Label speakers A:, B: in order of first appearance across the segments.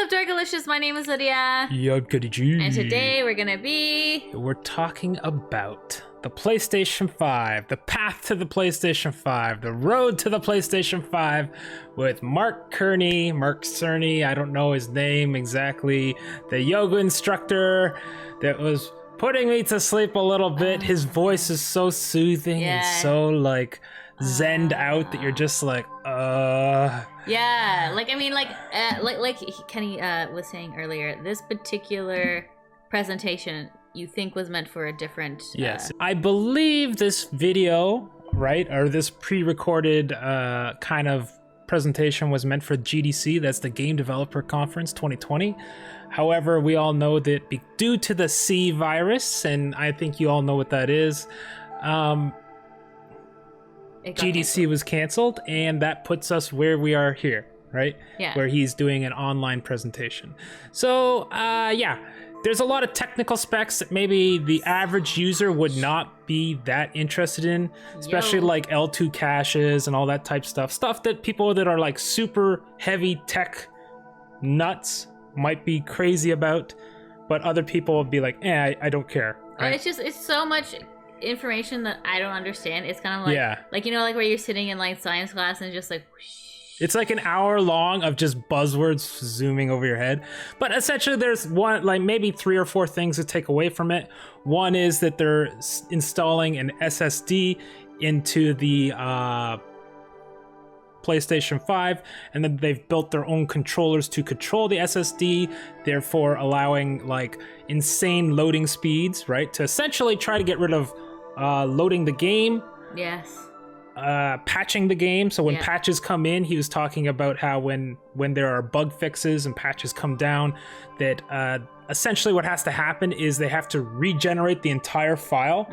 A: up, Darkalicious? My name is Lydia.
B: Yo, goody G.
A: And today we're
B: talking about the PlayStation 5, the path to the PlayStation 5, the road to the PlayStation 5 with Mark Cearny, I don't know his name exactly, the yoga instructor that was putting me to sleep a little bit. His voice is so soothing and so like zenned out that you're just like,
A: Yeah, like Kenny was saying earlier, this particular presentation you think was meant for a different...
B: Yes, I believe this video, right, or this pre-recorded kind of presentation was meant for GDC, that's the Game Developer Conference 2020. However, we all know that due to the C virus, and I think you all know what that is, GDC was canceled, and that puts us where we are here, right?
A: Yeah.
B: Where he's doing an online presentation. So, yeah, there's a lot of technical specs that maybe the average user would not be that interested in, especially like L2 caches and all that type stuff. Stuff that people that are like super heavy tech nuts might be crazy about, but other people would be like, I don't care. Right?
A: It's so much information that I don't understand. It's kind of like, like, you know, like where you're sitting in like science class and just like whoosh.
B: It's like an hour long of just buzzwords zooming over your head. But essentially there's one, like maybe 3 or 4 things to take away from it. One is that they're installing an SSD into the PlayStation 5, and then they've built their own controllers to control the SSD, therefore allowing like insane loading speeds, right? To essentially try to get rid of loading the game.
A: Yes.
B: Patching the game. So when patches come in, he was talking about how when there are bug fixes and patches come down, that essentially what has to happen is they have to regenerate the entire file,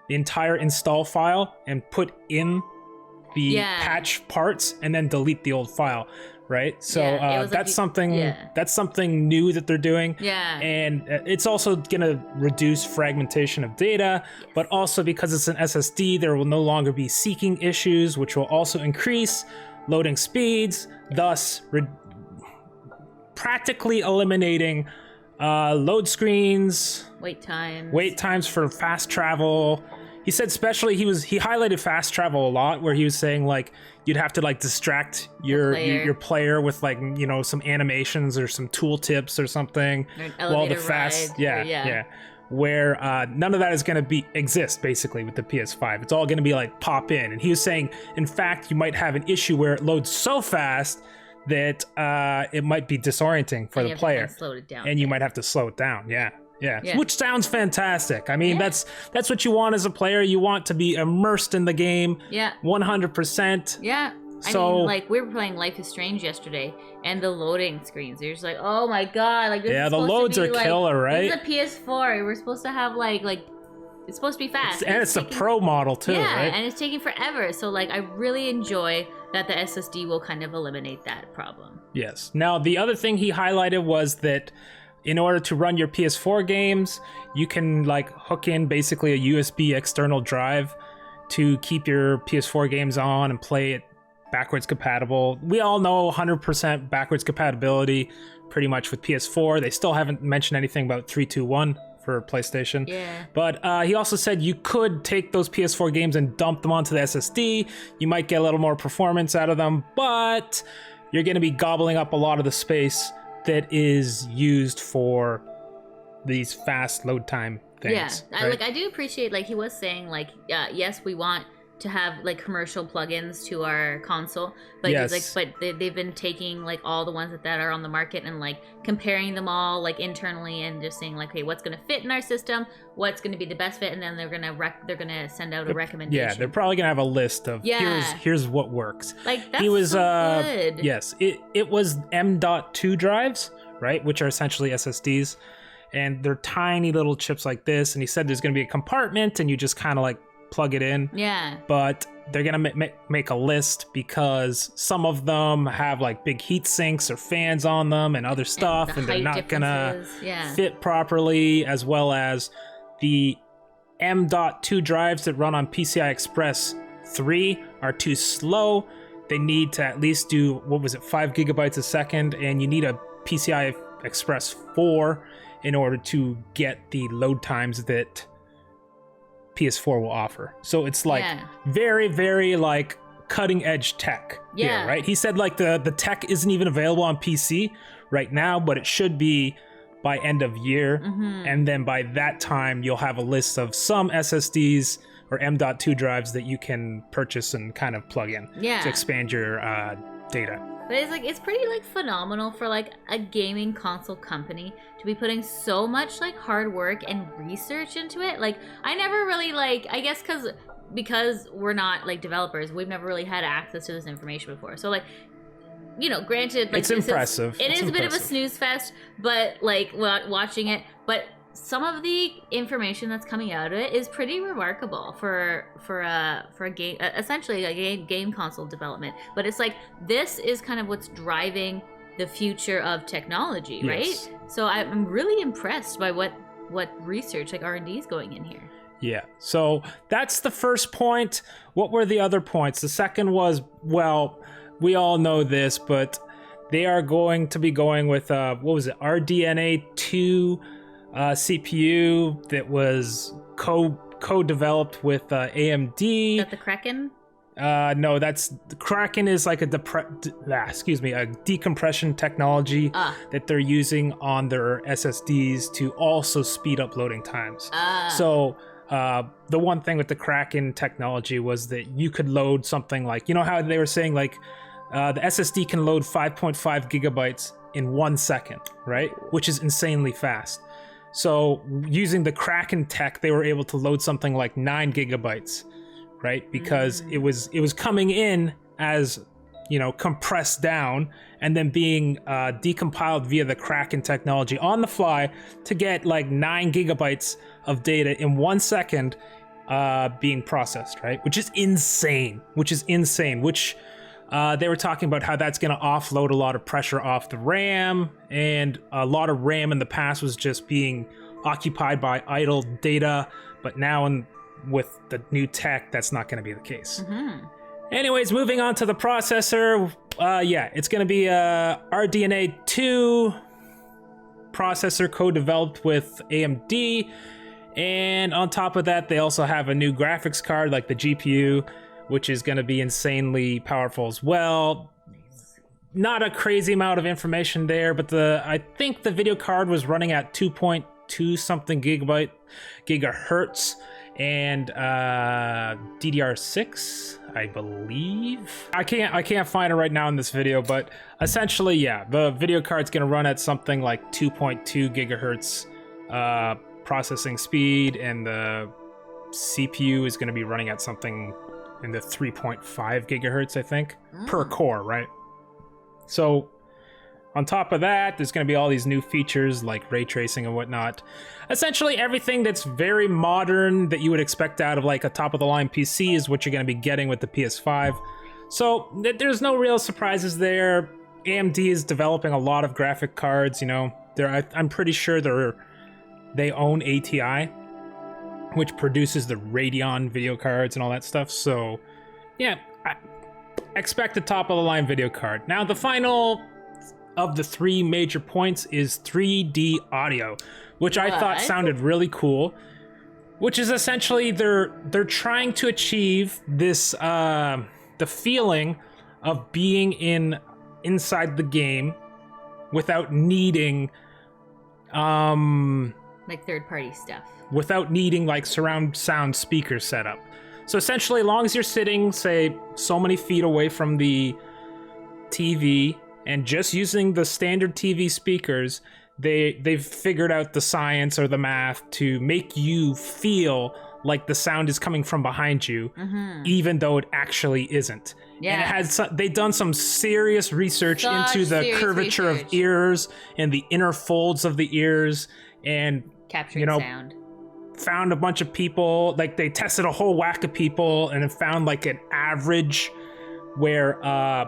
B: the entire install file, and put in the patch parts and then delete the old file, right? So that's something new that they're doing. And it's also gonna reduce fragmentation of data, but also because it's an SSD, there will no longer be seeking issues, which will also increase loading speeds, thus practically eliminating load screens,
A: wait times
B: for fast travel. He said especially he highlighted fast travel a lot, where he was saying like you'd have to like distract your player with like, you know, some animations or some tool tips or something while the fast where none of that is going to exist basically with the PS5. It's all going to be like pop in. And he was saying in fact you might have an issue where it loads so fast that it might be disorienting for the player, and you might have to slow it down. Yeah, which sounds fantastic. I mean, that's what you want as a player. You want to be immersed in the game. 100%.
A: Yeah. So, I mean, like, we were playing Life is Strange yesterday, and the loading screens, you're just like, oh my god, like, this is
B: the loads are killer, right?
A: This is a PS4. We're supposed to have like it's supposed to be fast.
B: And it's a pro model too, right?
A: And it's taking forever. So like, I really enjoy that the SSD will kind of eliminate that problem.
B: Yes. Now, the other thing he highlighted was that in order to run your PS4 games, you can like hook in basically a USB external drive to keep your PS4 games on and play it backwards compatible. We all know 100% backwards compatibility pretty much with PS4. They still haven't mentioned anything about 321 for PlayStation. But he also said you could take those PS4 games and dump them onto the SSD. You might get a little more performance out of them, but you're going to be gobbling up a lot of the space that is used for these fast load time things.
A: Right? I do appreciate, like he was saying, like yes, we want to have like commercial plugins to our console, but they've been taking like all the ones that are on the market and like comparing them all like internally and just saying like, hey, what's going to fit in our system, what's going to be the best fit, and then they're gonna send out a recommendation.
B: They're probably gonna have a list of here's what works.
A: Like that's so good.
B: Yes, it was M.2 drives, right, which are essentially SSDs, and they're tiny little chips like this. And he said there's gonna be a compartment, and you just kind of like plug it in. But they're gonna make a list because some of them have like big heat sinks or fans on them and other stuff, and they're not gonna fit properly, as well as the M.2 drives that run on PCI Express 3 are too slow. They need to at least do, 5 gigabytes a second, and you need a PCI Express 4 in order to get the load times that PS4 will offer. So it's like very, very like cutting edge tech here, right? He said like the tech isn't even available on PC right now, but it should be by end of year. And then by that time, you'll have a list of some SSDs or M.2 drives that you can purchase and kind of plug in to expand your data.
A: But it's pretty like phenomenal for like a gaming console company to be putting so much like hard work and research into it. Like I never really like, I guess because we're not like developers, we've never really had access to this information before. So like, you know, granted, like
B: it's impressive.
A: It is a bit of a snooze fest, but like watching it, but some of the information that's coming out of it is pretty remarkable for a game, essentially a game console development. But it's like this is kind of what's driving the future of technology, right? So I'm really impressed by what research like R&D is going in here.
B: Yeah. So that's the first point. What were the other points? The second was, well, we all know this, but they are going to be going with what was it? RDNA 2. CPU that was co-develeled with AMD.
A: Is that the Kraken?
B: No, that's the Kraken is like a decompression technology that they're using on their SSDs to also speed up loading times. So the one thing with the Kraken technology was that you could load something like, you know how they were saying like the SSD can load 5.5 gigabytes in 1 second, right? Which is insanely fast. So using the Kraken tech, they were able to load something like 9 gigabytes, right? Because it was coming in as, you know, compressed down and then being decompiled via the Kraken technology on the fly to get like 9 gigabytes of data in 1 second being processed, right? Which is insane, they were talking about how that's going to offload a lot of pressure off the RAM, and a lot of RAM in the past was just being occupied by idle data, but now with the new tech, that's not going to be the case. Anyways, moving on to the processor, it's going to be a RDNA 2 processor co-developed with AMD, and on top of that, they also have a new graphics card like the GPU, which is going to be insanely powerful as well. Not a crazy amount of information there, but I think the video card was running at 2.2 something gigahertz and DDR6, I believe. I can't find it right now in this video, but essentially, the video card's going to run at something like 2.2 gigahertz processing speed, and the CPU is going to be running at something in the 3.5 gigahertz, I think, per core, right? So on top of that, there's going to be all these new features like ray tracing and whatnot. Essentially everything that's very modern that you would expect out of like a top-of-the-line PC is what you're going to be getting with the PS5. So there's no real surprises there. AMD is developing a lot of graphic cards, you know. I'm pretty sure they own ATI, which produces the Radeon video cards and all that stuff. So, I expect a top-of-the-line video card. Now, the final of the three major points is 3D audio, which I thought sounded really cool. Which is essentially they're trying to achieve this the feeling of being inside the game without needing
A: like third-party stuff.
B: Without needing like surround sound speaker setup. So essentially, as long as you're sitting, say, so many feet away from the TV and just using the standard TV speakers, they've figured out the science or the math to make you feel like the sound is coming from behind you, even though it actually isn't. Yeah. And they've done some serious research into the curvature of ears and the inner folds of the ears, and
A: capturing sound.
B: Found a bunch of people, like they tested a whole whack of people and found like an average where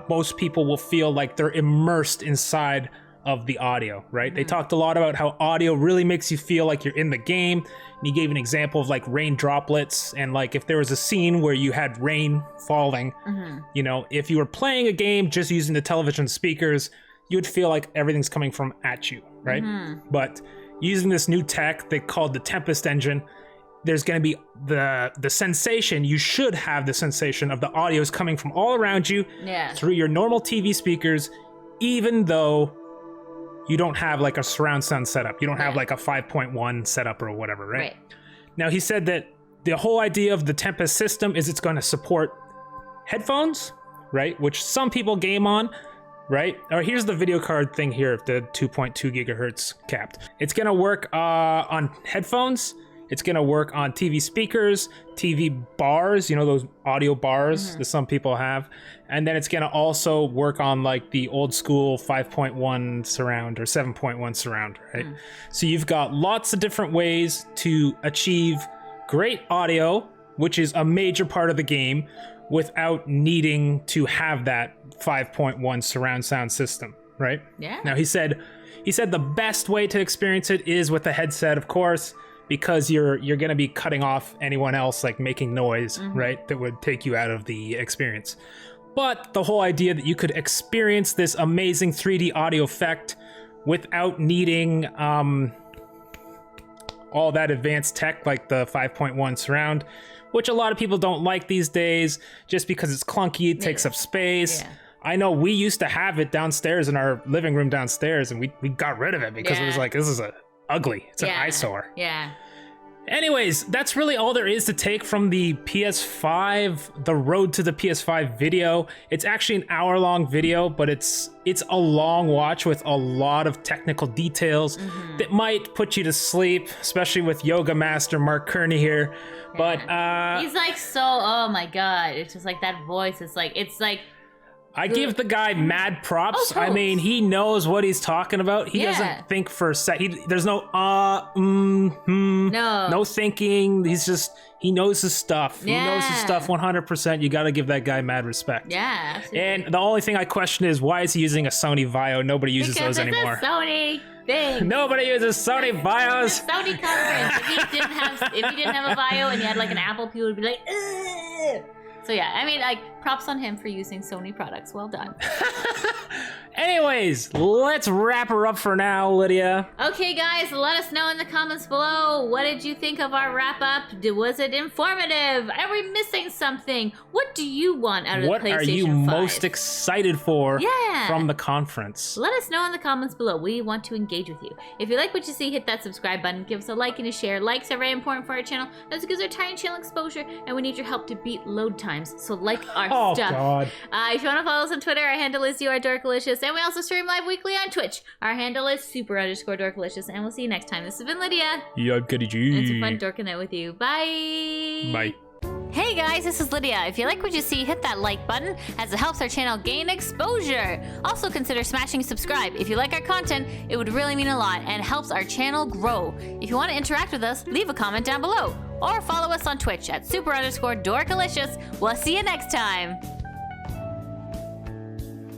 B: most people will feel like they're immersed inside of the audio, right? They talked a lot about how audio really makes you feel like you're in the game. And he gave an example of like rain droplets, and like if there was a scene where you had rain falling, you know, if you were playing a game just using the television speakers, you would feel like everything's coming from at you, right? But using this new tech they called the Tempest engine, there's going to be the sensation, you should have the sensation of the audio is coming from all around you through your normal TV speakers, even though you don't have like a surround sound setup. You don't have like a 5.1 setup or whatever, right? Now, he said that the whole idea of the Tempest system is it's going to support headphones, right? Which some people game on, right? Or here's the video card thing here, the 2.2 gigahertz capped. It's going to work on headphones. It's going to work on TV speakers, TV bars, you know, those audio bars that some people have. And then it's going to also work on like the old school 5.1 surround or 7.1 surround, right? So you've got lots of different ways to achieve great audio, which is a major part of the game, without needing to have that 5.1 surround sound system, right?
A: Yeah.
B: Now, he said the best way to experience it is with a headset, of course, because you're going to be cutting off anyone else like making noise, right? That would take you out of the experience. But the whole idea that you could experience this amazing 3D audio effect without needing all that advanced tech like the 5.1 surround, which a lot of people don't like these days just because it's clunky, it takes up space. I know we used to have it downstairs in our living room downstairs, and we got rid of it because it was like, this is ugly. It's an eyesore.
A: Yeah.
B: Anyways, that's really all there is to take from the PS5, the road to the PS5 video. It's actually an hour-long video, but it's a long watch with a lot of technical details that might put you to sleep, especially with Yoga Master Mark Cearny here. But
A: he's like oh my god, it's just like that voice. It's like
B: I give the guy mad props. I mean, he knows what he's talking about. He doesn't think for a sec. There's no no thinking. He knows his stuff. He knows his stuff 100%. You got to give that guy mad respect.
A: Yeah, absolutely.
B: And the only thing I question is, why is he using a Sony Vaio? Nobody uses those anymore.
A: It's a Sony thing.
B: Nobody uses Sony Vaios.
A: Sony conference. If he didn't have a Vaio and he had like an Apple, people would be like, ugh. So yeah, I mean, like, props on him for using Sony products. Well done.
B: Anyways, let's wrap her up for now, Lydia.
A: Okay, guys, let us know in the comments below. What did you think of our wrap-up? Was it informative? Are we missing something? What do you want out of the PlayStation 5?
B: What are you most excited for from the conference?
A: Let us know in the comments below. We want to engage with you. If you like what you see, hit that subscribe button. Give us a like and a share. Likes are very important for our channel. That's because our tiny channel exposure, and we need your help to beat load times. So like our stuff.
B: God.
A: If you want to follow us on Twitter, our handle is YouAreDorkalicious. And we also stream live weekly on Twitch. Our handle is super_dorkalicious. And we'll see you next time. This has been Lydia.
B: Yeah, I'm Goody G.
A: It's fun dorking out with you. Bye.
B: Bye.
A: Hey guys, this is Lydia. If you like what you see, hit that like button as it helps our channel gain exposure. Also consider smashing subscribe. If you like our content, it would really mean a lot and helps our channel grow. If you want to interact with us, leave a comment down below or follow us on Twitch at super_dorkalicious. We'll see you next time.